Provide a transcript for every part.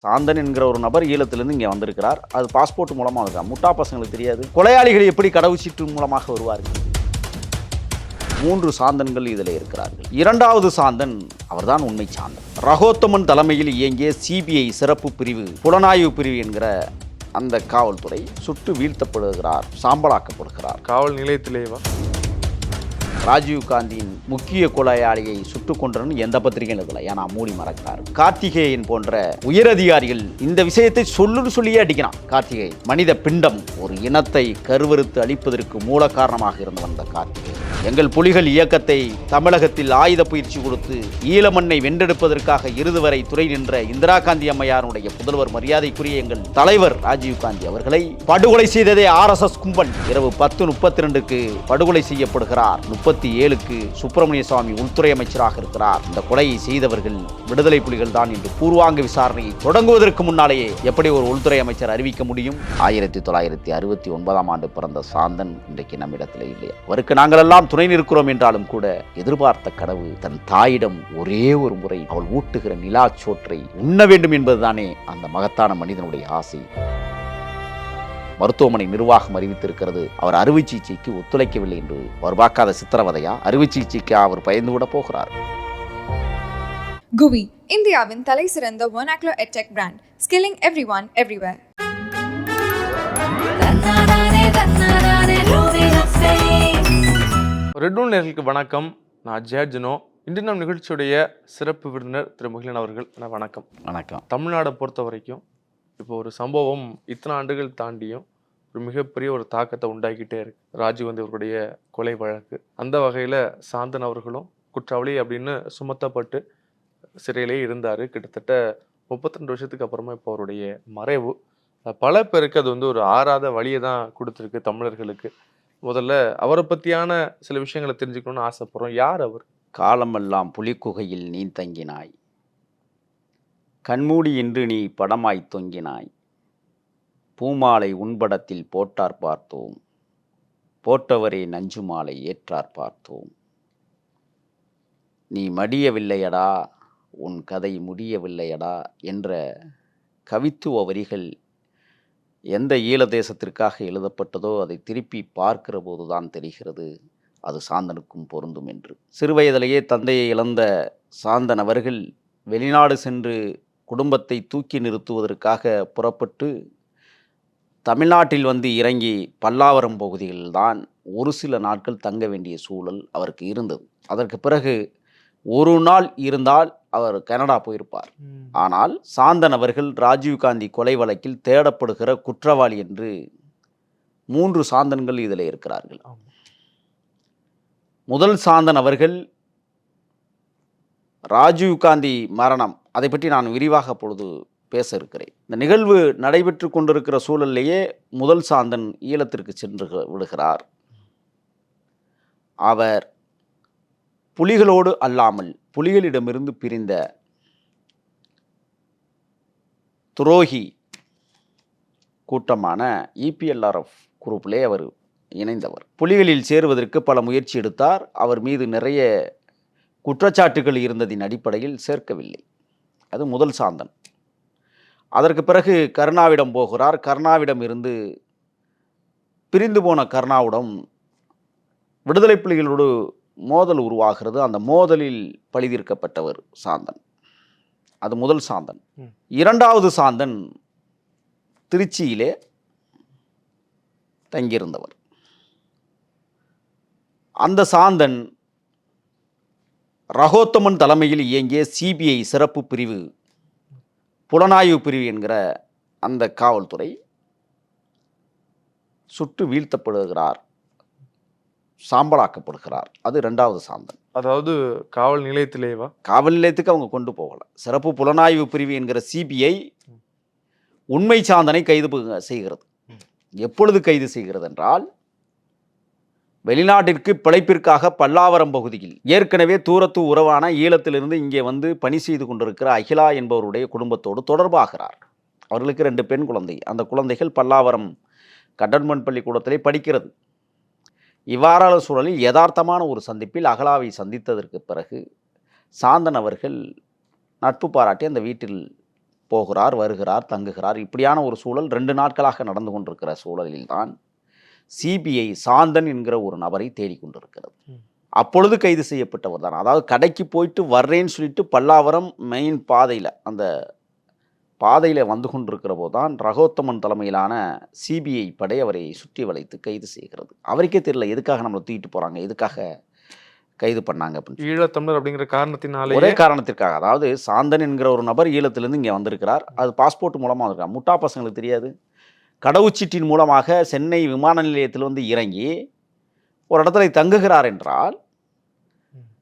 சாந்தன் என்கிற ஒரு நபர் ஈழத்திலிருந்து இங்கே வந்திருக்கிறார். அது பாஸ்போர்ட் மூலமாக வருகிறார். முட்டா பசங்களுக்கு தெரியாது. கொலையாளிகள் எப்படி கடவுச்சீட்டு மூலமாக வருவார்கள்? 3 சாந்தன்கள் இதில் இருக்கிறார்கள். 2வது சாந்தன் அவர்தான் உண்மை சாந்தன். ரகோத்தமன் தலைமையில் இயங்கிய சிபிஐ சிறப்பு பிரிவு, புலனாய்வு பிரிவு என்கிற அந்த காவல்துறை சுட்டு வீழ்த்தப்படுகிறார், சாம்பலாக்கப்படுகிறார். காவல் நிலையத்திலேவா? ராஜீவ் காந்தியின் முக்கிய கொலையாளியை சுட்டுக் கொன்றன்னு எந்த பத்திரிகையும் எழுதல. ஏன்னா மூடி மறக்கிறார். கார்த்திகேயன் போன்ற உயரதிகாரிகள் இந்த விஷயத்தை சொல்லியே அடிக்கிறான். கார்த்திகேயன் மனித பிண்டம், ஒரு இனத்தை கருவறுத்து அழிப்பதற்கு மூல காரணமாக இருந்து வந்த கார்த்திகேயன். எங்கள் புலிகள் இயக்கத்தை தமிழகத்தில் ஆயுத பயிற்சி கொடுத்து ஈழ மண்ணை வென்றெடுப்பதற்கு இறுதி வரை துறை நின்ற இந்திரா காந்தி அம்மையாருடைய புதல்வர், மரியாதைக்குரிய எங்கள் தலைவர் ராஜீவ் காந்தி அவர்களை படுகொலை செய்ததே RSS கும்பல். இரவு 10:32க்கு படுகொலை செய்யப்படுகிறார். 37க்கு சுப்பிரமணிய சுவாமி உள்துறை அமைச்சராக இருக்கிறார். இந்த கொலையை செய்தவர்கள் விடுதலை புலிகள் தான் என்று பூர்வாங்க விசாரணையை தொடங்குவதற்கு முன்னாலேயே எப்படி ஒரு உள்துறை அமைச்சர் அறிவிக்க முடியும்? 1969ஆம் ஆண்டு பிறந்த சாந்தன் இன்றைக்கு நம்மிடத்தில் இல்லையா? அவருக்கு நாங்கள் எல்லாம் துணை நிற்கிறோம் என்றாலும் கூட எதிர்பார்த்த கனவு தன் தாயிடம் ஒரே ஒரு முறை அவள் ஊட்டுகிற நிலாச்சோற்றை உண்ண வேண்டும் என்பதுதானே அந்த மகத்தான மனிதனுடைய ஆசை. மருத்துவமனை நிர்வாகம் அறிவித்திருக்கிறது, அவர் அறுவை சிகிச்சைக்கு ஒத்துழைக்கவில்லை என்று. அவர் பார்க்காத சித்திரவதையா? அறுவை சிகிச்சைக்கு அவர் பயந்து விட போகிறார். GUI, இந்தியாவின் தலை சிறந்த vernacular edtech brand, skilling everyone everywhere. Red one நேயர்களுக்கு வணக்கம். நான் ஜெயர்ஜனோ. இன்று நம் நிகழ்ச்சியுடைய சிறப்பு விருந்தினர் திரு முகிலன் அவர்கள். வணக்கம். வணக்கம். தமிழ்நாடை பொறுத்த வரைக்கும் இப்போ ஒரு சம்பவம் இத்தனை ஆண்டுகள் தாண்டியும் ஒரு மிகப்பெரிய ஒரு தாக்கத்தை உண்டாக்கிட்டே இருக்கு. ராஜீவ்காந்தி அவர்களுடைய கொலை வழக்கு. அந்த வகையில் சாந்தன் அவர்களும் குற்றவாளி அப்படின்னு சுமத்தப்பட்டு சிறையிலே இருந்தார். கிட்டத்தட்ட 32 வருஷத்துக்கு அப்புறமா இப்போ அவருடைய மறைவு பல பேருக்கு அது ஒரு ஆறாத வழியை தான் கொடுத்துருக்கு தமிழர்களுக்கு. முதல்ல அவரை பற்றியான சில விஷயங்களை தெரிஞ்சுக்கணும்னு ஆசைப்படுறோம். யார் அவர்? காலமெல்லாம் புலிக்குகையில் நீ தங்கினாய், கண்மூடி இன்று நீ படமாய் தொங்கினாய், பூமாலை உன்படத்தில் போட்டார் பார்த்தோம், போட்டவரே நஞ்சு மாலை ஏற்றார் பார்த்தோம், நீ மடியவில்லையடா உன் கதை முடியவில்லையடா என்ற கவித்துவ வரிகள் எந்த ஈழ தேசத்திற்காக எழுதப்பட்டதோ அதை திருப்பி பார்க்கிற போதுதான் தெரிகிறது அது சாந்தனுக்கும் பொருந்தும் என்று. சிறுவயதிலேயே தந்தையை இழந்த சாந்தன் அவர்கள் வெளிநாடு சென்று குடும்பத்தை தூக்கி நிறுத்துவதற்காக புறப்பட்டு தமிழ்நாட்டில் இறங்கி பல்லாவரம் பகுதிகளில்தான் ஒரு சில நாட்கள் தங்க வேண்டிய சூழல் அவருக்கு இருந்தது. அதற்கு பிறகு ஒரு நாள் இருந்தால் அவர் கனடா போயிருப்பார். ஆனால் சாந்தன் அவர்கள் ராஜீவ்காந்தி கொலை வழக்கில் தேடப்படுகிற குற்றவாளி என்று 3 சாந்தன்கள் இதில் இருக்கிறார்கள். முதல் சாந்தன் அவர்கள் ராஜீவ்காந்தி மரணம், அதை பற்றி நான் விரிவாக பொழுது பேச இருக்கிறேன். இந்த நிகழ்வு நடைபெற்று கொண்டிருக்கிற சூழலிலேயே முதல் சாந்தன் ஈழத்திற்கு சென்று விடுகிறார். அவர் புலிகளோடு அல்லாமல் புலிகளிடமிருந்து பிரிந்த துரோகி கூட்டமான EPLRF குரூப்பிலே அவர் இணைந்தவர். புலிகளில் சேருவதற்கு பல முயற்சி எடுத்தார். அவர் மீது நிறைய குற்றச்சாட்டுகள் இருந்ததின் அடிப்படையில் சேர்க்கவில்லை. அது முதல் சாந்தன். அதற்கு பிறகு கருணாவிடம் போகிறார். கருணாவிடம் இருந்து பிரிந்து போன கருணாவிடம் விடுதலை புலிகளோடு மோதல் உருவாகிறது. அந்த மோதலில் பழிதீர்க்கப்பட்டவர் சாந்தன். அது முதல் சாந்தன். 2வது சாந்தன் திருச்சியிலே தங்கியிருந்தவர். அந்த சாந்தன் ரகோத்தமன் தலைமையில் இயங்கிய சிபிஐ சிறப்பு பிரிவு, புலனாய்வு பிரிவு என்கிற அந்த காவல்துறை சுட்டு வீழ்த்தப்படுகிறார், சாம்பலாக்கப்படுகிறார். அது 2வது சாந்தன். அதாவது காவல் நிலையத்திலேவா? காவல் நிலையத்துக்கு அவங்க கொண்டு போகல. சிறப்பு புலனாய்வு பிரிவு என்கிற சிபிஐ உண்மை சாந்தனை கைது செய்கிறது. எப்பொழுது கைது செய்கிறது என்றால், வெளிநாட்டிற்கு பிழைப்பிற்காக பல்லாவரம் பகுதியில் ஏற்கனவே தூரத்து உறவான ஈழத்திலிருந்து இங்கே பணி செய்து கொண்டிருக்கிற அகிலா என்பவருடைய குடும்பத்தோடு தொடர்பாகிறார். அவர்களுக்கு 2 பெண் குழந்தை. அந்த குழந்தைகள் பல்லாவரம் கட்டன்மென்ட் பள்ளிக்கூடத்திலே படிக்கிறது. இவ்வாறான சூழலில் யதார்த்தமான ஒரு சந்திப்பில் அகலாவை சந்தித்ததற்கு பிறகு சாந்தன் அவர்கள் நட்பு பாராட்டி அந்த வீட்டில் போகிறார், வருகிறார், தங்குகிறார். இப்படியான ஒரு சூழல் 2 நாட்களாக நடந்து கொண்டிருக்கிற சூழலில்தான் சிபிஐ சாந்தன் என்கிற ஒரு நபரை தேடிக்கொண்டிருக்கிறது. அப்பொழுது கைது செய்யப்பட்டவர் தான். அதாவது கடைக்கு போயிட்டு வர்றேன்னு சொல்லிட்டு பல்லாவரம் மெயின் பாதையில், அந்த பாதையில் வந்து கொண்டிருக்கிற போது தான் ரகோத்தமன் தலைமையிலான சிபிஐ படை அவரை சுற்றி வளைத்து கைது செய்கிறது. அவருக்கே தெரியல எதுக்காக நம்மளை தூக்கிட்டு போகிறாங்க, எதுக்காக கைது பண்ணாங்க அப்படின்னு. ஈழத்தமிழர் அப்படிங்கிற காரணத்தினாலே, ஒரே காரணத்திற்காக. அதாவது சாந்தன் என்கிற ஒரு நபர் ஈழத்திலிருந்து இங்கே வந்திருக்கிறார். அது பாஸ்போர்ட் மூலமாக வந்திருக்கார். முட்டா பசங்களுக்கு தெரியாது. கடவுச்சீட்டின் மூலமாக சென்னை விமான நிலையத்தில் வந்து இறங்கி ஒரு இடத்துல தங்குகிறார் என்றால்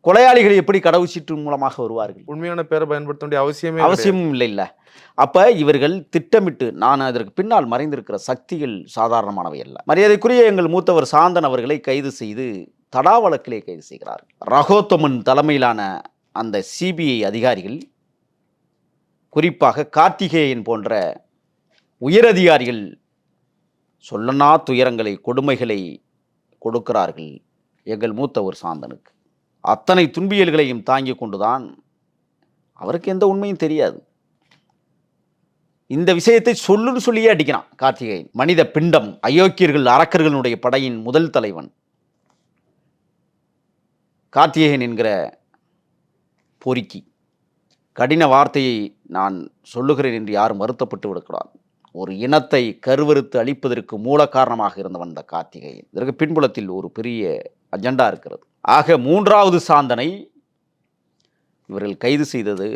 கொலையாளிகள் எப்படி கடவுச்சீட்டின் மூலமாக வருவார்கள்? உண்மையான பேரை பயன்படுத்த வேண்டிய அவசியமும் இல்லை. அப்போ இவர்கள் திட்டமிட்டு, நான் அதற்கு பின்னால் மறைந்திருக்கிற சக்திகள் சாதாரணமானவை அல்ல. மரியாதைக்குரிய எங்கள் மூத்தவர் சாந்தன் அவர்களை கைது செய்து தடா வழக்கிலே கைது செய்கிறார். ரகோத்தமன் தலைமையிலான அந்த சிபிஐ அதிகாரிகள், குறிப்பாக கார்த்திகேயன் போன்ற உயரதிகாரிகள் சொல்லனா துயரங்களை, கொடுமைகளை கொடுக்கிறார்கள் எங்கள் மூத்தவர் சாந்தனுக்கு. அத்தனை துன்பியல்களையும் தாங்கி கொண்டுதான், அவருக்கு எந்த உண்மையும் தெரியாது, இந்த விஷயத்தை சொல்லுன்னு சொல்லியே அடிக்கிறான் கார்த்திகேயன். மனித பிண்டம், அயோக்கியர்கள் அரக்கர்களுடைய படையின் முதல் தலைவன் கார்த்திகேயன் என்கிற பொறுக்கி. கடின வார்த்தையை நான் சொல்லுகிறேன் என்று யாரும் வருத்தப்பட்டு விடக்கூடாது. ஒரு இனத்தை கருவறுத்து அழிப்பதற்கு மூல காரணமாக இருந்தவன் இந்த கார்த்திகேயன். இதற்கு பின்புலத்தில் ஒரு பெரிய அஜெண்டா இருக்கிறது. ஆக 3வது சாந்தனை இவர்கள் கைது செய்தது,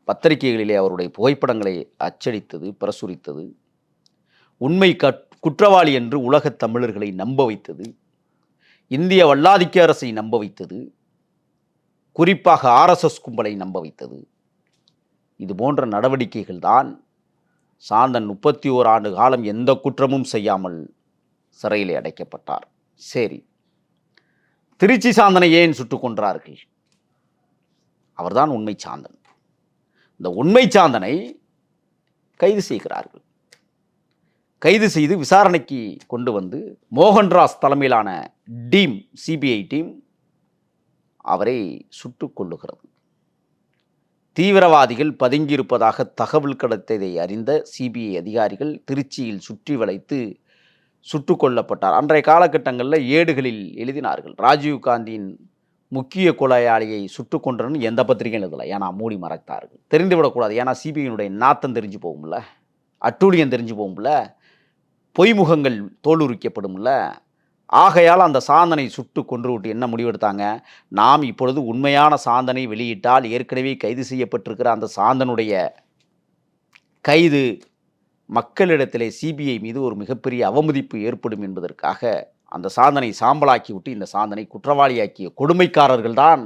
பத்திரிகைகளிலே அவருடைய புகைப்படங்களை அச்சடித்தது, பிரசுரித்தது, உண்மை குற்றவாளி என்று உலகத் தமிழர்களை நம்ப வைத்தது, இந்திய வல்லாதிக்க அரசை நம்ப வைத்தது, குறிப்பாக RSS கும்பலை நம்ப வைத்தது. இது போன்ற நடவடிக்கைகள் தான் சாந்தன் 31 ஆண்டு காலம் எந்த குற்றமும் செய்யாமல் சிறையிலே அடைக்கப்பட்டார். சரி, திருச்சி சாந்தனை ஏன் சுட்டுக் கொன்றார்கள்? அவர்தான் உண்மை சாந்தன். இந்த உண்மை சாந்தனை கைது செய்கிறார்கள். கைது செய்து விசாரணைக்கு கொண்டு வந்து மோகன்ராஜ் தலைமையிலான டீம், சிபிஐ டீம் அவரை சுட்டுக் கொள்ளுகிறது. தீவிரவாதிகள் பதுங்கியிருப்பதாக தகவல் கிடைத்ததை அறிந்த சிபிஐ அதிகாரிகள் திருச்சியில் சுற்றி வளைத்து சுட்டுக் கொல்லப்பட்டார். அன்றைய காலகட்டங்களில் ஏடுகளில் எழுதினார்கள், ராஜீவ்காந்தியின் முக்கிய கொலையாளியை சுட்டுக் கொன்றன்னு எந்த பத்திரிகையும் எழுதலை. ஏன்னா மூடி மறைத்தார்கள். தெரிந்து விடக்கூடாது. ஏன்னா சிபிஐனுடைய நாத்தம் தெரிஞ்சு போகும்ல, அட்டூழியம் தெரிஞ்சு போகும்ல, பொய்முகங்கள் தோலுரிக்கப்படும்ல. ஆகையால் அந்த சாந்தனை சுட்டு கொன்று விட்டு என்ன முடிவெடுத்தாங்க, நாம் இப்பொழுது உண்மையான சாந்தனை வெளியிட்டால் ஏற்கனவே கைது செய்யப்பட்டிருக்கிற அந்த சாந்தனுடைய கைது மக்களிடத்திலே சிபிஐ மீது ஒரு மிகப்பெரிய அவமதிப்பு ஏற்படும் என்பதற்காக அந்த சாந்தனை சாம்பலாக்கி விட்டு இந்த சாந்தனை குற்றவாளியாக்கிய கொடுமைக்காரர்கள் தான்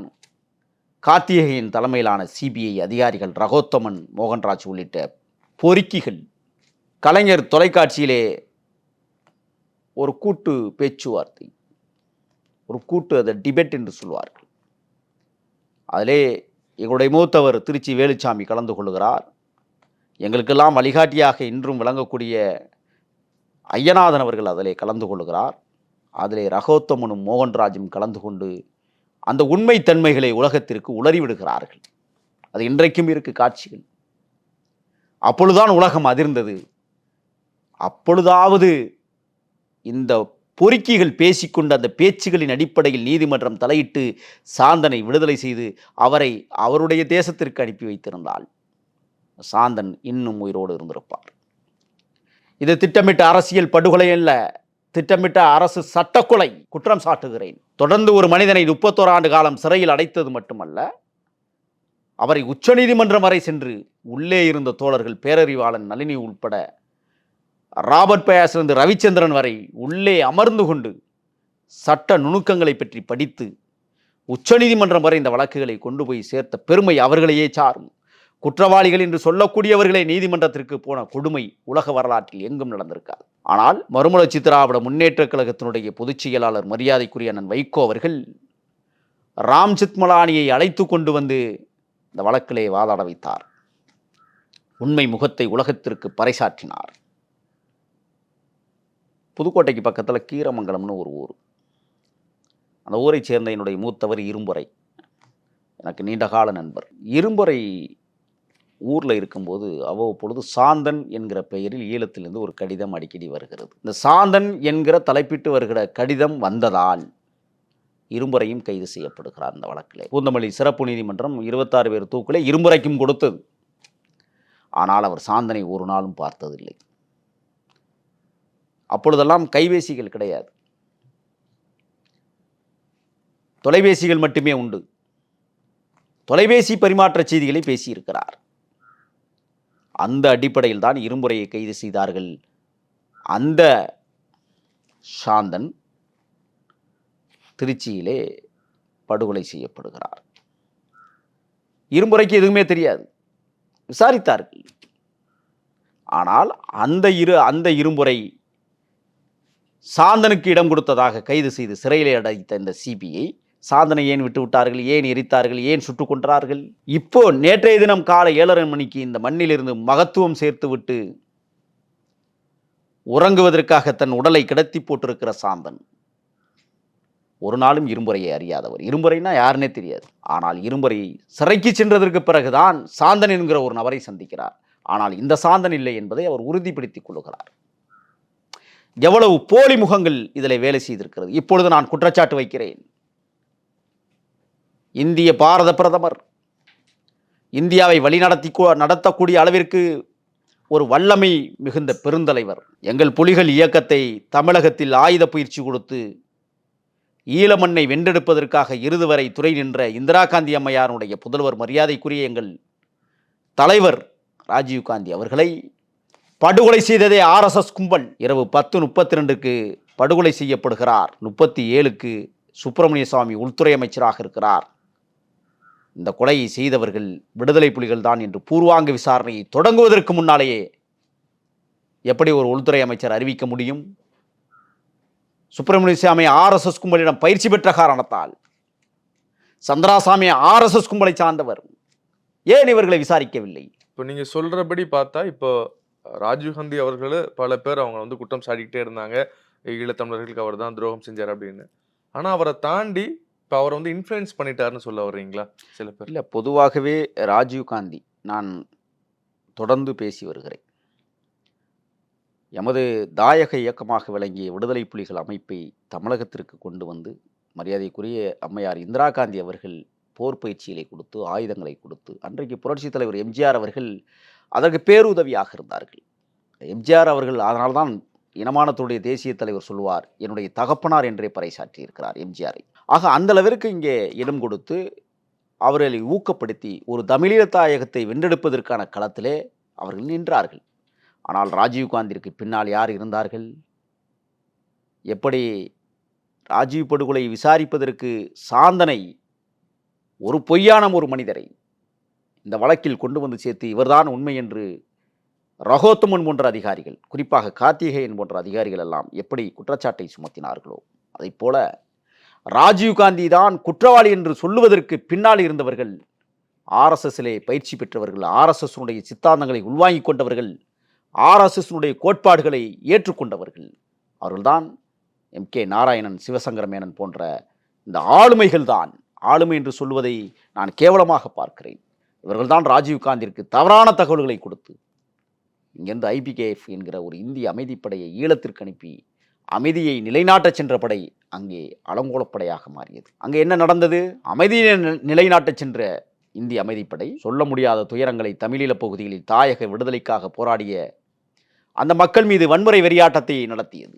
கார்த்திகேயன் தலைமையிலான சிபிஐ அதிகாரிகள், ரகோத்தமன், மோகன்ராஜ் உள்ளிட்ட பொறுக்கிகள். கலைஞர் தொலைக்காட்சியிலே ஒரு கூட்டு பேச்சுவார்த்தை, ஒரு கூட்டு, அதை டிபேட் என்று சொல்வார்கள். அதிலே எங்களுடைய மூத்தவர் திருச்சி வேலுச்சாமி கலந்து கொள்கிறார். எங்களுக்கெல்லாம் வழிகாட்டியாக இன்றும் விளங்கக்கூடிய ஐயநாதன் அவர்கள் அதிலே கலந்து கொள்கிறார். அதிலே ரகோத்தமனும் மோகன்ராஜும் கலந்து கொண்டு அந்த உண்மைத்தன்மைகளை உலகத்திற்கு உளறிவிடுகிறார்கள். அது இன்றைக்கும் இருக்கு காட்சிகள். அப்பொழுதுதான் உலகம் அதிர்ந்தது. அப்பொழுதாவது இந்த பொறுக்கிகள் பேசிக்கொண்ட அந்த பேச்சுகளின் அடிப்படையில் நீதிமன்றம் தலையிட்டு சாந்தனை விடுதலை செய்து அவரை அவருடைய தேசத்திற்கு அனுப்பி வைத்திருந்தால் சாந்தன் இன்னும் உயிரோடு இருந்திருப்பார். இது திட்டமிட்ட அரசியல் படுகொலை அல்ல, திட்டமிட்ட அரசு சட்டக்கொலை. குற்றம் சாட்டுகிறேன். தொடர்ந்து ஒரு மனிதனை 31 ஆண்டு காலம் சிறையில் அடைத்தது மட்டுமல்ல, அவரை உச்சநீதிமன்றம் வரை சென்று உள்ளே இருந்த தோழர்கள், பேரறிவாளன் நளினி உட்பட ராபர்ட் பயாசிலிருந்து ரவிச்சந்திரன் வரை உள்ளே அமர்ந்து கொண்டு சட்ட நுணுக்கங்களை பற்றி படித்து உச்சநீதிமன்றம் வரை இந்த வழக்குகளை கொண்டு போய் சேர்த்த பெருமை அவர்களையே சாரும். குற்றவாளிகள் என்று சொல்லக்கூடியவர்களே நீதிமன்றத்திற்கு போன கொடுமை உலக வரலாற்றில் எங்கும் நடந்திருக்காது. ஆனால் மறுமலர்ச்சி திராவிட முன்னேற்றக் கழகத்தினுடைய பொதுச் செயலாளர் மரியாதைக்குரிய அண்ணன் வைகோ அவர்கள் ராம் ஜெத்மலானியை அழைத்து கொண்டு வந்து இந்த வழக்கிலே வாதாட வைத்தார். உண்மை முகத்தை உலகத்திற்கு பறைசாற்றினார். புதுக்கோட்டைக்கு பக்கத்தில் கீரமங்கலம்னு ஒரு ஊர். அந்த ஊரை சேர்ந்த என்னுடைய மூத்தவர் இரும்புரை, எனக்கு நீண்டகால நண்பர். இரும்புரை ஊரில் இருக்கும்போது அவ்வப்பொழுது சாந்தன் என்கிற பெயரில் ஈழத்திலிருந்து ஒரு கடிதம் அடிக்கடி வருகிறது. இந்த சாந்தன் என்கிற தலைப்பிட்டு வருகிற கடிதம் வந்ததால் இரும்புரையும் கைது செய்யப்படுகிறார். இந்த வழக்கிலே பூந்தமல்லி சிறப்பு நீதிமன்றம் 26 பேர் தூக்கிலே இரும்புரைக்கும் கொடுத்தது. ஆனால் அவர் சாந்தனை ஒரு நாளும் பார்த்ததில்லை. அப்பொழுதெல்லாம் கைபேசிகள் கிடையாது, தொலைபேசிகள் மட்டுமே உண்டு. தொலைபேசி பரிமாற்ற செய்திகளை பேசியிருக்கிறார். அந்த அடிப்படையில் தான் இரும்புரையை கைது செய்தார்கள். அந்த சாந்தன் திருச்சியிலே படுகொலை செய்யப்படுகிறார். இரும்புரைக்கு எதுவுமே தெரியாது, விசாரித்தார்கள். ஆனால் அந்த இரும்புரை சாந்தனுக்கு இடம் கொடுத்ததாக கைது செய்து சிறையிலே அடைத்த இந்த சிபிஐ சாந்தனை ஏன் விட்டு விட்டார்கள், ஏன் எரித்தார்கள், ஏன் சுட்டுக் கொன்றார்கள்? இப்போ நேற்றைய தினம் காலை 7:30 மணிக்கு இந்த மண்ணிலிருந்து மகத்துவம் சேர்த்து விட்டு உறங்குவதற்காக தன் உடலை கிடத்தி போட்டிருக்கிற சாந்தன் ஒரு நாளும் இரும்புரையை அறியாதவர். இரும்புரைனா யாருன்னே தெரியாது. ஆனால் இரும்புரை சிறைக்கு சென்றதற்கு பிறகுதான் சாந்தன் என்கிற ஒரு நபரை சந்திக்கிறார். ஆனால் இந்த சாந்தன் இல்லை என்பதை அவர் உறுதிப்படுத்திக் கொள்கிறார். எவ்வளவு போலி முகங்கள் இதில் வேலை செய்திருக்கிறது. இப்பொழுது நான் குற்றச்சாட்டு வைக்கிறேன். இந்திய பாரத பிரதமர் இந்தியாவை நடத்தக்கூடிய அளவிற்கு ஒரு வல்லமை மிகுந்த பெருந்தலைவர். எங்கள் புலிகள் இயக்கத்தை தமிழகத்தில் ஆயுத பயிற்சி கொடுத்து ஈழ மண்ணை வென்றெடுப்பதற்காக இறுதி வரை துறை நின்ற இந்திரா காந்தி அம்மையாருடைய புதல்வர், மரியாதைக்குரிய எங்கள் தலைவர் ராஜீவ்காந்தி அவர்களை படுகொலை செய்ததே RSS கும்பல். இரவு 10:32க்கு படுகொலை செய்யப்படுகிறார். 37க்கு சுப்பிரமணிய சுவாமி உள்துறை அமைச்சராக இருக்கிறார். இந்த கொலையை செய்தவர்கள் விடுதலை புலிகள் தான் என்று பூர்வாங்க விசாரணையை தொடங்குவதற்கு முன்னாலேயே எப்படி ஒரு உள்துறை அமைச்சர் அறிவிக்க முடியும்? சுப்பிரமணிய சுவாமி RSS கும்பலிடம் பயிற்சி பெற்ற காரணத்தால், சந்திராசாமி RSS கும்பலை சார்ந்தவர், ஏன் இவர்களை விசாரிக்கவில்லை? இப்போ நீங்க சொல்றபடி பார்த்தா இப்போ ராஜீவ்காந்தி அவர்கள் பல பேர் அவங்க வந்து குற்றம் சாட்டிக்கிட்டே இருந்தாங்க, ஈழத்தமிழர்களுக்கு அவர் தான் துரோகம் செஞ்சார் அப்படின்னு. ஆனா அவரை தாண்டி இப்போ அவரை வந்து இன்ஃப்ளூயன்ஸ் பண்ணிட்டாருன்னு சொல்ல வர்றீங்களா சில பேர்? இல்லை, பொதுவாகவே ராஜீவ்காந்தி நான் தொடர்ந்து பேசி வருகிறேன். எமது தாயக இயக்கமாக விளங்கிய விடுதலை புலிகள் அமைப்பை தமிழகத்திற்கு கொண்டு வந்து மரியாதைக்குரிய அம்மையார் இந்திரா காந்தி அவர்கள் போர் பயிற்சிகளை கொடுத்து, ஆயுதங்களை கொடுத்து, அன்றைக்கு புரட்சித் தலைவர் எம்ஜிஆர் அவர்கள் அதற்கு பேருதவியாக இருந்தார்கள். எம்ஜிஆர் அவர்கள் அதனால்தான் இனமானத்துடைய தேசிய தலைவர் சொல்வார், என்னுடைய தகப்பனார் என்றே பறைசாற்றி இருக்கிறார் எம்ஜிஆரை. ஆக அந்த அளவிற்கு இங்கே இடம் கொடுத்து அவர்களை ஊக்கப்படுத்தி ஒரு தமிழீழ தாயகத்தை வென்றெடுப்பதற்கான களத்திலே அவர்கள் நின்றார்கள். ஆனால் ராஜீவ்காந்திற்கு பின்னால் யார் இருந்தார்கள்? எப்படி ராஜீவ் படுகொலை விசாரிப்பதற்கு சாந்தனை, ஒரு பொய்யான ஒரு மனிதரை இந்த வழக்கில் கொண்டு வந்து சேர்த்து இவர்தான் உண்மை என்று ரகோத்தமன் போன்ற அதிகாரிகள், குறிப்பாக கார்த்திகேயன் போன்ற அதிகாரிகள் எல்லாம் எப்படி குற்றச்சாட்டை சுமத்தினார்களோ, அதை போல ராஜீவ்காந்தி தான் குற்றவாளி என்று சொல்லுவதற்கு பின்னால் இருந்தவர்கள் RSSலே பயிற்சி பெற்றவர்கள், RSSனுடைய சித்தாந்தங்களை உள்வாங்கிக் கொண்டவர்கள், RSSனுடைய கோட்பாடுகளை ஏற்றுக்கொண்டவர்கள். அவர்கள்தான் MK நாராயணன், சிவசங்கர மேனன் போன்ற இந்த ஆளுமைகள் தான். ஆளுமை என்று சொல்வதை நான் கேவலமாக பார்க்கிறேன். இவர்கள்தான் ராஜீவ்காந்திற்கு தவறான தகவல்களை கொடுத்து இங்கிருந்து IPKF என்கிற ஒரு இந்திய அமைதிப்படையை ஈழத்திற்கு அனுப்பி அமைதியை நிலைநாட்ட சென்ற படை அங்கே அலங்கோலப்படையாக மாறியது. அங்கே என்ன நடந்தது? அமைதியை நிலைநாட்ட சென்ற இந்திய அமைதிப்படை சொல்ல முடியாத துயரங்களை தமிழீழப் பகுதிகளில் தாயக விடுதலைக்காக போராடிய அந்த மக்கள் மீது வன்முறை வெறியாட்டத்தை நடத்தியது.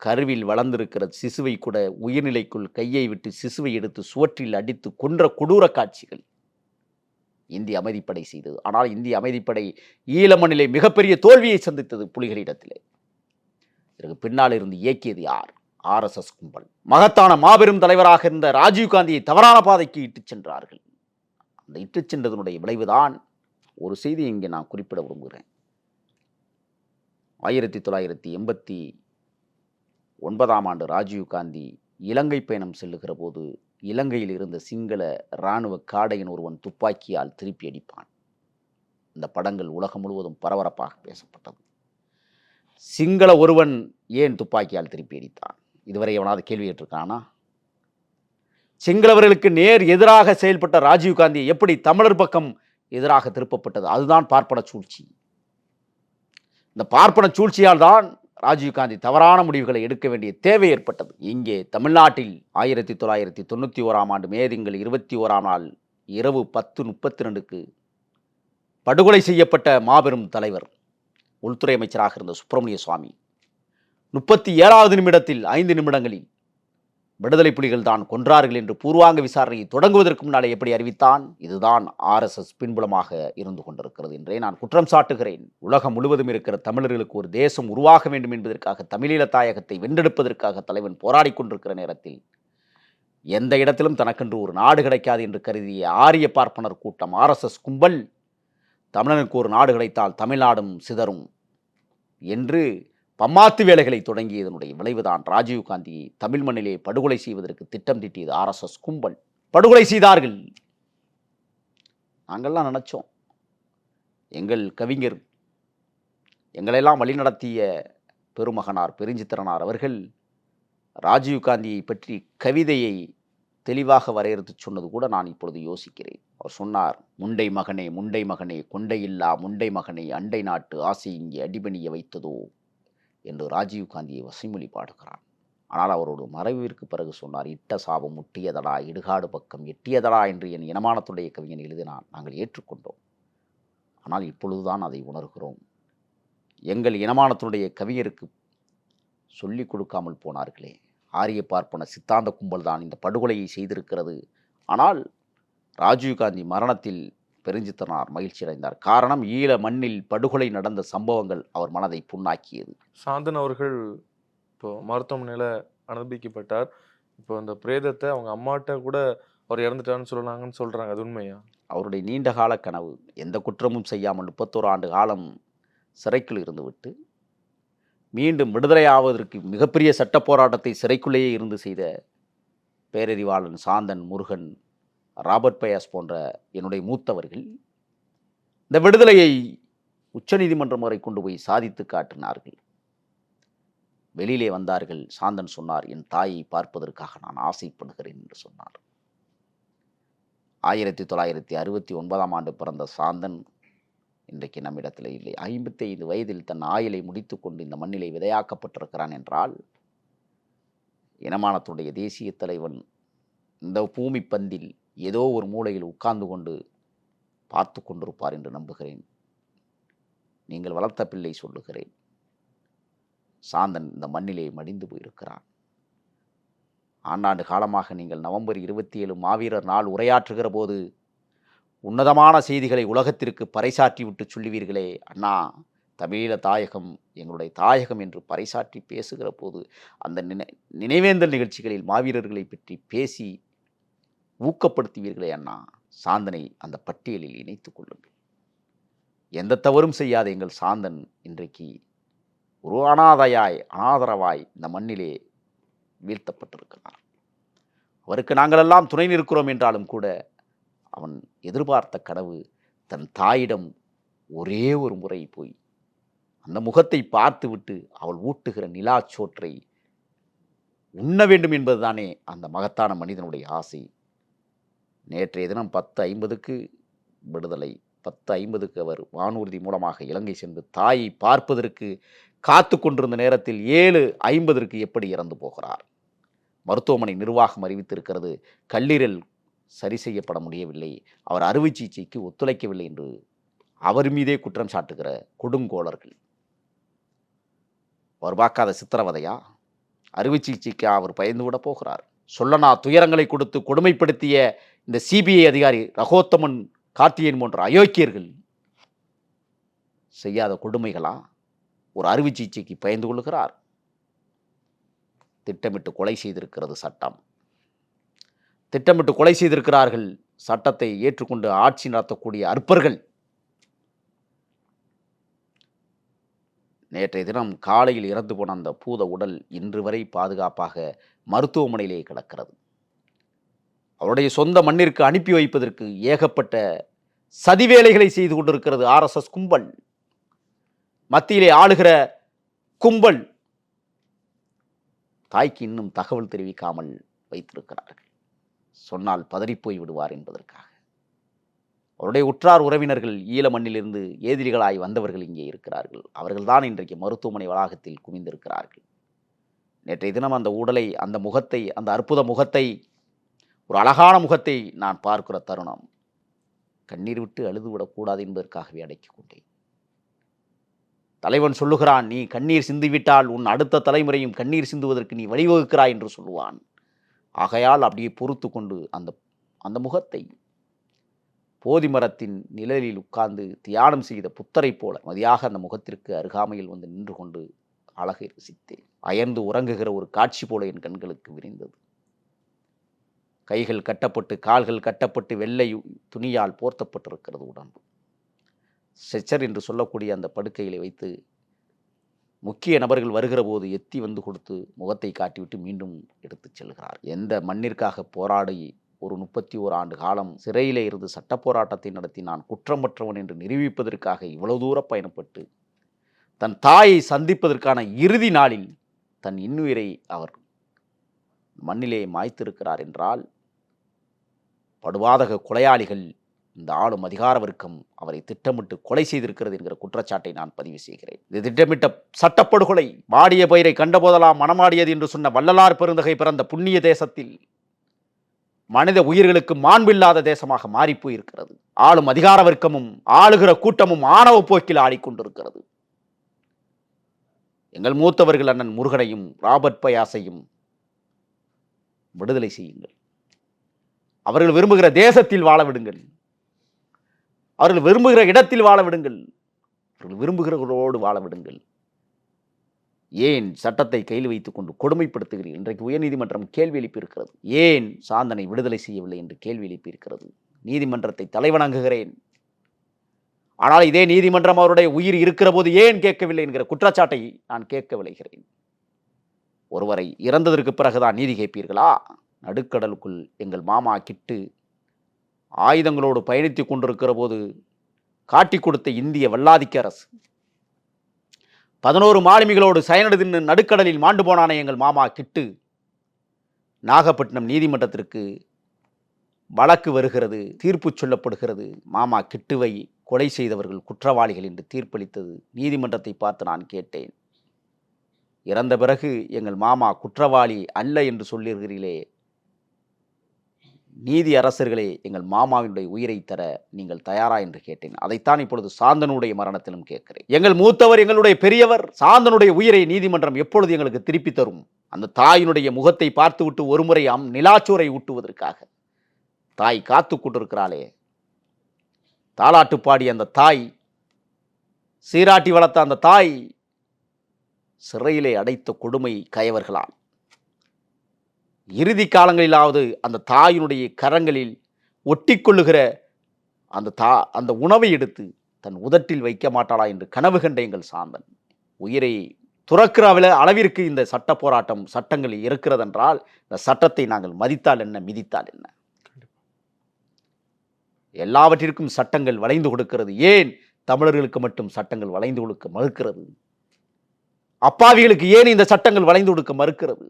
கருவில் வளர்ந்திருக்கிற சிசுவை கூட உயிர்நிலைக்குள் கையை விட்டு சிசுவை எடுத்து சுவற்றில் அடித்து கொன்ற கொடூர காட்சிகள் இந்திய அமைதிப்படை செய்தது. ஆனால் இந்திய அமைதிப்படை ஈழ மண்ணிலே மிகப்பெரிய தோல்வியை சந்தித்தது புலிகளிடத்திலே. இதற்கு பின்னால் இருந்து இயக்கியது யார்? RSS கும்பல். மகத்தான மாபெரும் தலைவராக இருந்த ராஜீவ்காந்தியை தவறான பாதைக்கு இட்டுச் சென்றார்கள். அந்த இட்டுச் சென்றதனுடைய விளைவுதான் ஒரு செய்தி இங்கே நான் குறிப்பிட விரும்புகிறேன். 1989 ராஜீவ்காந்தி இலங்கை பயணம் செல்லுகிற போது இலங்கையில் இருந்த சிங்கள இராணுவ காடையன் ஒருவன் துப்பாக்கியால் திருப்பி அடிப்பான். இந்த படங்கள் உலகம் முழுவதும் பரபரப்பாக பேசப்பட்டது. சிங்கள ஒருவன் ஏன் துப்பாக்கியால் திருப்பி அடித்தான்? இதுவரை எவனாவது கேள்வி கேட்டிருக்கானா? சிங்களவர்களுக்கு நேர் எதிராக செயல்பட்ட ராஜீவ்காந்தி எப்படி தமிழர் பக்கம் எதிராக திருப்பப்பட்டது. அதுதான் பார்ப்பன சூழ்ச்சி. இந்த பார்ப்பன சூழ்ச்சியால் தான் ராஜீவ்காந்தி தவறான முடிவுகளை எடுக்க வேண்டிய தேவை ஏற்பட்டது. இங்கே தமிழ்நாட்டில் 1991ஆம் ஆண்டு மே திங்கள் 21ஆம் நாள் இரவு 10:32க்கு படுகொலை செய்யப்பட்ட மாபெரும் தலைவர், உள்துறை அமைச்சராக இருந்த சுப்பிரமணிய சுவாமி 37வது நிமிடத்தில் 5 நிமிடங்களில் விடுதலை புலிகள் தான் கொன்றார்கள் என்று பூர்வாங்க விசாரணையை தொடங்குவதற்கு முன்னாலே எப்படி அறிவித்தான்? இதுதான் RSS பின்புலமாக இருந்து கொண்டிருக்கிறது என்றே நான் குற்றம் சாட்டுகிறேன். உலகம் முழுவதும் இருக்கிற தமிழர்களுக்கு ஒரு தேசம் உருவாக வேண்டும் என்பதற்காக, தமிழீழ தாயகத்தை வென்றெடுப்பதற்காக தலைவன் போராடி கொண்டிருக்கிற நேரத்தில் எந்த இடத்திலும் தனக்கென்று ஒரு நாடு கிடைக்காது என்று கருதிய ஆரிய பார்ப்பனர் கூட்டம், RSS கும்பல், தமிழனுக்கு ஒரு நாடு கிடைத்தால் தமிழ்நாடும் சிதறும் என்று பம்மாத்து வேலைகளை தொடங்கியதனுடைய விளைவுதான் ராஜீவ்காந்தியை தமிழ் மண்ணிலே படுகொலை செய்வதற்கு திட்டம் தீட்டியது RSS கும்பல். படுகொலை செய்தார்கள். நாங்கள்லாம் நினைச்சோம், எங்கள் கவிஞர், எங்களெல்லாம் வழிநடத்திய பெருமகனார் பெருஞ்சித்திரனார் அவர்கள் ராஜீவ்காந்தியை பற்றி கவிதையை தெளிவாக வரையறுத்து சொன்னது கூட நான் இப்பொழுது யோசிக்கிறேன். அவர் சொன்னார், முண்டை மகனே முண்டை மகனே கொண்டையில்லா முண்டை மகனே அண்டை நாட்டு ஆசை இங்கே அடிபணிய வைத்ததோ என்று ராஜீவ்காந்தியை வசைமொழி பாடுகிறார். ஆனால் அவரோட மறைவிற்கு பிறகு சொன்னார், இட்ட சாபம் முட்டியதடா இடுகாடு பக்கம் எட்டியதடா என்று என் இனமானத்துடைய கவிஞன் எழுதினான். நாங்கள் ஏற்றுக்கொண்டோம். ஆனால் இப்பொழுதுதான் அதை உணர்கிறோம். எங்கள் இனமானத்துடைய கவிஞருக்கு சொல்லிக் கொடுக்காமல் போனார்களே. ஆரிய பார்ப்பன சித்தாந்த கும்பல் தான் இந்த படுகொலையை செய்திருக்கிறது. ஆனால் ராஜீவ்காந்தி மரணத்தில் பெருஞ்சித்திரனார் மகிழ்ச்சி அடைந்தார். காரணம், ஈழ மண்ணில் படுகொலை நடந்த சம்பவங்கள் அவர் மனதை புண்ணாக்கியது. சாந்தன் அவர்கள் இப்போ மருத்துவமனையில் அனுமதிக்கப்பட்டார். இப்போ அந்த பிரேதத்தை அவங்க அம்மாட்ட கூட அவர் இறந்துட்டான்னு சொல்லலாங்கன்னு சொல்கிறாங்க. அது உண்மையா? அவருடைய நீண்ட கால கனவு, எந்த குற்றமும் செய்யாமல் 31 ஆண்டு காலம் சிறைக்குள் இருந்துவிட்டு மீண்டும் விடுதலை ஆவதற்கு மிகப்பெரிய சட்ட போராட்டத்தை சிறைக்குள்ளேயே இருந்து செய்த பேரறிவாளன் சாந்தன், முருகன், ராபர்ட் பயாஸ் போன்ற என்னுடைய மூத்தவர்கள் இந்த விடுதலையை உச்சநீதிமன்றம் வரை கொண்டு போய் சாதித்து காட்டினார்கள். வெளியிலே வந்தார்கள். சாந்தன் சொன்னார், என் தாயை பார்ப்பதற்காக நான் ஆசைப்படுகிறேன் என்று சொன்னார். 1969ஆம் ஆண்டு பிறந்த சாந்தன் இன்றைக்கு நம்மிடத்தில் இல்லை. 55 வயதில் தன் ஆயுளை முடித்து கொண்டு இந்த மண்ணிலே விதையாக்கப்பட்டிருக்கிறான் என்றால், இனமானத்துடைய தேசிய தலைவன் இந்த பூமி பந்தில் ஏதோ ஒரு மூலையில் உட்கார்ந்து கொண்டு பார்த்து கொண்டிருப்பார் என்று நம்புகிறேன். நீங்கள் வளர்த்த பிள்ளை சொல்லுகிறேன், சாந்தன் இந்த மண்ணிலே மடிந்து போயிருக்கிறான். ஆண்டாண்டு காலமாக நீங்கள் நவம்பர் 27 மாவீரர் நாள் உரையாற்றுகிற போது உன்னதமான செய்திகளை உலகத்திற்கு பறைசாற்றி விட்டு சொல்லுவீர்களே, அண்ணா தமிழீழ தாயகம் எங்களுடைய தாயகம் என்று பறைசாற்றி பேசுகிற போது அந்த நினைவேந்தல் நிகழ்ச்சிகளில் மாவீரர்களை பற்றி பேசி ஊக்கப்படுத்துவீர்களே அண்ணா. சாந்தனை அந்த பட்டியலில் இணைத்துக் கொள்ளுங்கள். எந்த தவறும் செய்யாத எங்கள் சாந்தன் இன்றைக்கு ஒரு அனாதரவாய் இந்த மண்ணிலே வீழ்த்தப்பட்டிருக்கிறார். அவருக்கு நாங்களெல்லாம் துணை நிற்கிறோம் என்றாலும் கூட அவன் எதிர்பார்த்த கனவு தன் தாயிடம் ஒரே ஒரு முறை போய் அந்த முகத்தை பார்த்துவிட்டு அவள் ஊட்டுகிற நிலாச்சோற்றை உண்ண வேண்டும் என்பதுதானே அந்த மகத்தான மனிதனுடைய ஆசை. நேற்றைய தினம் 10:50க்கு விடுதலை, 10:50க்கு அவர் வானூர்தி மூலமாக இலங்கை சென்று தாயை பார்ப்பதற்கு காத்து கொண்டிருந்த நேரத்தில் 7:50க்கு எப்படி இறந்து போகிறார்? மருத்துவமனை நிர்வாகம் அறிவித்திருக்கிறது, கல்லீரல் சரி செய்யப்பட முடியவில்லை, அவர் அறுவை சிகிச்சைக்கு ஒத்துழைக்கவில்லை என்று அவர் மீதே குற்றம் சாட்டுகிற கொடுங்கோளர்கள். அவர் பார்க்காத சித்திரவதையா? அறுவை சிகிச்சைக்கு அவர் பயந்து விட போகிறார். சொல்லனா துயரங்களை கொடுத்து கொடுமைப்படுத்திய இந்த சிபிஐ அதிகாரி ரகோத்தமன், கார்த்தியன் போன்ற அயோக்கியர்கள் செய்யாத கொடுமைகளா? ஒரு அறுவை சிகிச்சைக்கு பயந்து கொள்ளுகிறார். திட்டமிட்டு கொலை செய்திருக்கிறது சட்டம். திட்டமிட்டு கொலை செய்திருக்கிறார்கள் சட்டத்தை ஏற்றுக்கொண்டு ஆட்சி நடத்தக்கூடிய அற்பர்கள். நேற்றைய தினம் காலையில் இறந்து போன அந்த பூத உடல் இன்று வரை பாதுகாப்பாக மருத்துவமனையிலே கிடக்கிறது. அவருடைய சொந்த மண்ணிற்கு அனுப்பி வைப்பதற்கு ஏகப்பட்ட சதிவேலைகளை செய்து கொண்டிருக்கிறது RSS கும்பல், மத்தியிலே ஆளுகிற கும்பல். தாய்க்கு இன்னும் தகவல் தெரிவிக்காமல் வைத்திருக்கிறார்கள். சொன்னால் பதறிப்போய் விடுவார் என்பதற்காக. அவருடைய உற்றார் உறவினர்கள் ஈழ மண்ணிலிருந்து ஏதிலிகளாய் வந்தவர்கள் இங்கே இருக்கிறார்கள். அவர்கள்தான் இன்றைக்கு மருத்துவமனை வளாகத்தில் குவிந்திருக்கிறார்கள். நேற்றைய தினம் அந்த உடலை, அந்த முகத்தை, அந்த அற்புத முகத்தை, ஒரு அழகான முகத்தை நான் பார்க்கிற தருணம் கண்ணீர் விட்டு அழுதுவிடக்கூடாது என்பதற்காகவே அடக்கிக் கொண்டேன். தலைவன் சொல்லுகிறான், நீ கண்ணீர் சிந்திவிட்டால் உன் அடுத்த தலைமுறையும் கண்ணீர் சிந்துவதற்கு நீ வழிவகுக்கிறாய் என்று சொல்லுவான். ஆகையால் அப்படியே பொறுத்து கொண்டு அந்த முகத்தை போதி மரத்தின் நிழலில் உட்கார்ந்து தியானம் செய்த புத்தரை போல மதியாக அந்த முகத்திற்கு அருகாமையில் வந்து நின்று கொண்டு அழகை ரசித்தேன். அயர்ந்து உறங்குகிற ஒரு காட்சி போல என் கண்களுக்கு விரிந்தது. கைகள் கட்டப்பட்டு கால்கள் கட்டப்பட்டு வெள்ளை துணியால் போர்த்தப்பட்டிருக்கிறது உடம்பு. ஸ்ட்ரெச்சர் என்று சொல்லக்கூடிய அந்த படுக்கைகளை வைத்து முக்கிய நபர்கள் வருகிற போது எத்தி வந்து கொடுத்து முகத்தை காட்டிவிட்டு மீண்டும் எடுத்துச் செல்கிறார். எந்த மண்ணிற்காக போராடி ஒரு 31 ஆண்டு காலம் சிறையிலே இருந்து சட்ட போராட்டத்தை நடத்தி நான் குற்றமற்றவன் என்று நிரூபிப்பதற்காக இவ்வளவு தூரம் பயணப்பட்டு தன் தாயை சந்திப்பதற்கான இறுதி நாளில் தன் இன்னுயிரை அவர் மண்ணிலே மாய்த்திருக்கிறார் என்றால் படுவாதக கொலையாளிகள், இந்த ஆளும் அதிகார வர்க்கம் அவரை திட்டமிட்டு கொலை செய்திருக்கிறது என்கிற குற்றச்சாட்டை நான் பதிவு செய்கிறேன். இது திட்டமிட்ட சட்டப்படுகொலை. மாடிய பயிரை கண்டபோதெல்லாம் மனமாடியது என்று சொன்ன வள்ளலார் பெருந்தகை பிறந்த புண்ணிய தேசத்தில் மனித உயிர்களுக்கு மாண்பில்லாத தேசமாக மாறிப்போயிருக்கிறது. ஆளும் அதிகார வர்க்கமும் ஆளுகிற கூட்டமும் ஆணவ போக்கில் ஆடிக்கொண்டிருக்கிறது. எங்கள் மூத்தவர்கள் அண்ணன் முருகனையும் ராபர்ட் பயாசையும் விடுதலை செய்யுங்கள். அவர்கள் விரும்புகிற தேசத்தில் வாழ விடுங்கள். அவர்கள் விரும்புகிற இடத்தில் வாழ விடுங்கள். அவர்கள் விரும்புகிறவர்களோடு வாழ விடுங்கள். ஏன் சட்டத்தை கையில் வைத்துக் கொண்டு கொடுமைப்படுத்துகிறீர்கள்? இன்றைக்கு உயர்நீதிமன்றம் கேள்வி எழுப்பியிருக்கிறது. ஏன் சாந்தனை விடுதலை செய்யவில்லை என்று கேள்வி எழுப்பியிருக்கிறது. நீதிமன்றத்தை தலைவணங்குகிறேன். ஆனால் இதே நீதிமன்றம் அவருடைய உயிர் இருக்கிற போது ஏன் கேட்கவில்லை என்கிற குற்றச்சாட்டை நான் கேட்க விளைகிறேன். ஒருவரை இறந்ததற்கு பிறகுதான் நீதி கேட்பீர்களா? நடுக்கடலுக்குள் எங்கள் மாமா கிட்டு ஆயுதங்களோடு பயணித்துக் கொண்டிருக்கிற போது காட்டி கொடுத்த இந்திய வல்லாதிக்க அரசு 11 மாலுமிகளோடு சயனடு தின்னு நடுக்கடலில் மாண்டு போனானே எங்கள் மாமா கிட்டு. நாகப்பட்டினம் நீதிமன்றத்திற்கு வழக்கு வருகிறது, தீர்ப்பு சொல்லப்படுகிறது. மாமா கிட்டுவை கொலை செய்தவர்கள் குற்றவாளிகள் என்று தீர்ப்பளித்தது. நீதிமன்றத்தை பார்த்து நான் கேட்டேன், இறந்த பிறகு எங்கள் மாமா குற்றவாளி அல்ல என்று சொல்லுகிறீர்களே, நீதி அரசர்களே, எங்கள் மாமாவினுடைய உயிரை தர நீங்கள் தயாரா என்று கேட்டேன். அதைத்தான் இப்பொழுது சாந்தனுடைய மரணத்திலும் கேட்கிறேன். எங்கள் மூத்தவர், எங்களுடைய பெரியவர் சாந்தனுடைய உயிரை நீதிமன்றம் எப்பொழுது எங்களுக்கு திருப்பி தரும்? அந்த தாயினுடைய முகத்தை பார்த்துவிட்டு ஒரு முறை நிலாச்சோரை ஊட்டுவதற்காக தாய் காத்து கொண்டிருக்கிறாளே, தாலாட்டு பாடி அந்த தாய், சீராட்டி வளர்த்த அந்த தாய் சிறையிலே அடைத்த கொடுமை கயவர்களால் இறுதி காலங்களிலாவது அந்த தாயினுடைய கரங்களில் ஒட்டிக்கொள்ளுகிற அந்த உணவை எடுத்து தன் உதட்டில் வைக்க மாட்டாளா என்று கனவு கண்ட எங்கள் சாந்தன் உயிரை துறக்கிற அளவிற்கு இந்த சட்ட போராட்டம், சட்டங்கள் இருக்கிறதென்றால் இந்த சட்டத்தை நாங்கள் மதித்தால் என்ன, மிதித்தால் என்ன? எல்லாவற்றிற்கும் சட்டங்கள் வளைந்து கொடுக்கிறது. ஏன் தமிழர்களுக்கு மட்டும் சட்டங்கள் வளைந்து கொடுக்க மறுக்கிறது? அப்பாவிகளுக்கு ஏன் இந்த சட்டங்கள் வளைந்து கொடுக்க மறுக்கிறது?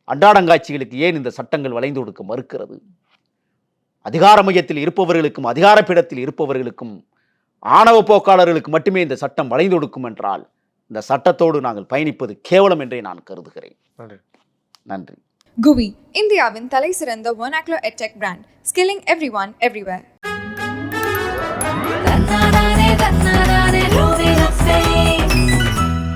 அண்டாடங்காட்சிகளுக்கு ஏன் இந்த சட்டங்கள் வளைந்து கொடுக்க மறுக்கிறது? அதிகார மையத்தில் இருப்பவர்களுக்கும் அதிகாரப்பீடத்தில் இருப்பவர்களுக்கும் ஆணவ போக்காளர்களுக்கு மட்டுமே இந்த சட்டம் வளைந்து கொடுக்கும் என்றால் இந்த சட்டத்தோடு நாங்கள் பயணிப்பது கேவலம் என்றே நான் கருதுகிறேன். நன்றி. GUI, இந்தியாவின் தலை சிறந்த vernacular edtech brand, skilling everyone everywhere.